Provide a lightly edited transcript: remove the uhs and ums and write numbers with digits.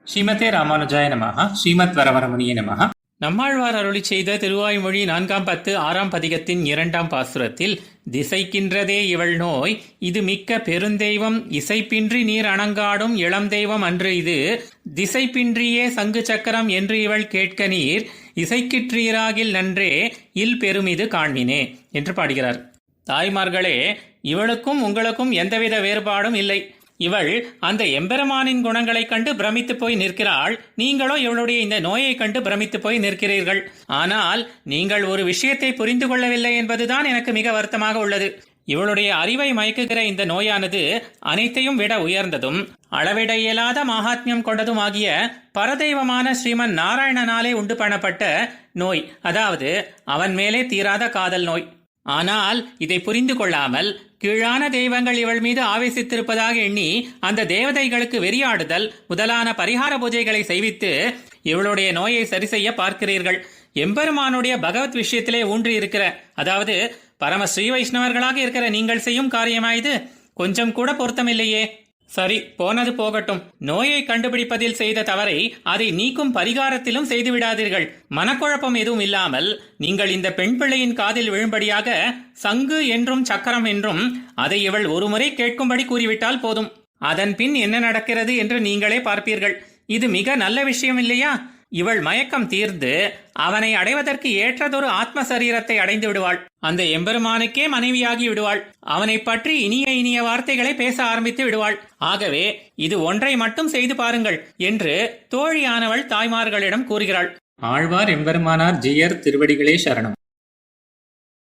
ஸ்ரீமதே ராமானுஜாய நமஹ. ஸ்ரீமத் வரவரமுனியே நமஹ. நம்மாழ்வார் அருளி செய்த திருவாய்மொழி 4 10 6 பதிகத்தின் 2 பாசுரத்தில் திசைக்கின்றதே இவள் நோய் இது மிக்க பெருந்தெய்வம் இசைப்பின்றி நீர் அணங்காடும் இளம் தெய்வம் அன்று இது திசைப்பின்றியே சங்கு சக்கரம் என்று இவள் கேட்க நீர் இசைக்கிற்றீராகில் நன்றே இல் பெருமிது காண்மினே என்று பாடுகிறார். தாய்மார்களே, இவளுக்கும் உங்களுக்கும் எந்தவித வேறுபாடும் இல்லை. இவள் அந்த எம்பெருமானின் குணங்களைக் கண்டு பிரமித்து போய் நிற்கிறாள். நீங்களோ இவளுடைய இந்த நோயை கண்டு பிரமித்து போய் நிற்கிறீர்கள். ஆனால் நீங்கள் ஒரு விஷயத்தை புரிந்து கொள்ளவில்லை என்பதுதான் எனக்கு மிக வருத்தமாக உள்ளது. இவளுடைய அறிவை மயக்குகிற இந்த நோயானது அனைத்தையும் விட உயர்ந்ததும் அளவிட இயலாத மகாத்மியம் கொண்டதும் ஆகிய பரதெய்வமான ஸ்ரீமன் நாராயணனாலே உண்டு பண்ணப்பட்ட நோய், அதாவது அவன் மேலே தீராத காதல் நோய். ஆனால் இதை புரிந்து கொள்ளாமல் கீழான தெய்வங்கள் இவள் மீது ஆவேசித்திருப்பதாக எண்ணி அந்த தேவதைகளுக்கு வெறியாடுதல் முதலான பரிகார பூஜைகளை செய்வித்து இவளுடைய நோயை சரி செய்ய பார்க்கிறீர்கள். எம்பெருமானுடைய பகவத் விஷயத்திலே ஊன்றி இருக்கிற, அதாவது பரம ஸ்ரீ வைஷ்ணவர்களாக இருக்கிற நீங்கள் செய்யும் காரியமாயுது கொஞ்சம் கூட பொருத்தமில்லையே. சரி, போனது போகட்டும். நோயை கண்டுபிடிப்பதில் செய்த தவறை அதை நீக்கும் பரிகாரத்திலும் செய்து விடாதீர்கள். மனக்குழப்பம் எதுவும் இல்லாமல் நீங்கள் இந்த பெண் பிள்ளையின் காதில் விழும்படியாக சங்கு என்றும் சக்கரம் என்றும் அதை இவள் ஒருமுறை கேட்கும்படி கூறிவிட்டால் போதும். அதன் பின் என்ன நடக்கிறது என்று நீங்களே பார்ப்பீர்கள். இது மிக நல்ல விஷயம் இல்லையா? இவள் மயக்கம் தீர்ந்து அவனை அடைவதற்கு ஏற்றதொரு ஆத்ம சரீரத்தை அடைந்து விடுவாள். அந்த எம்பெருமானுக்கே மனைவியாகி விடுவாள். அவனை பற்றி இனிய இனிய வார்த்தைகளை பேச ஆரம்பித்து விடுவாள். ஆகவே இது ஒன்றை மட்டும் செய்து பாருங்கள் என்று தோழியானவள் தாய்மார்களிடம் கூறுகிறாள். ஆழ்வார் எம்பெருமானார் ஜீயர் திருவடிகளே சரணம்.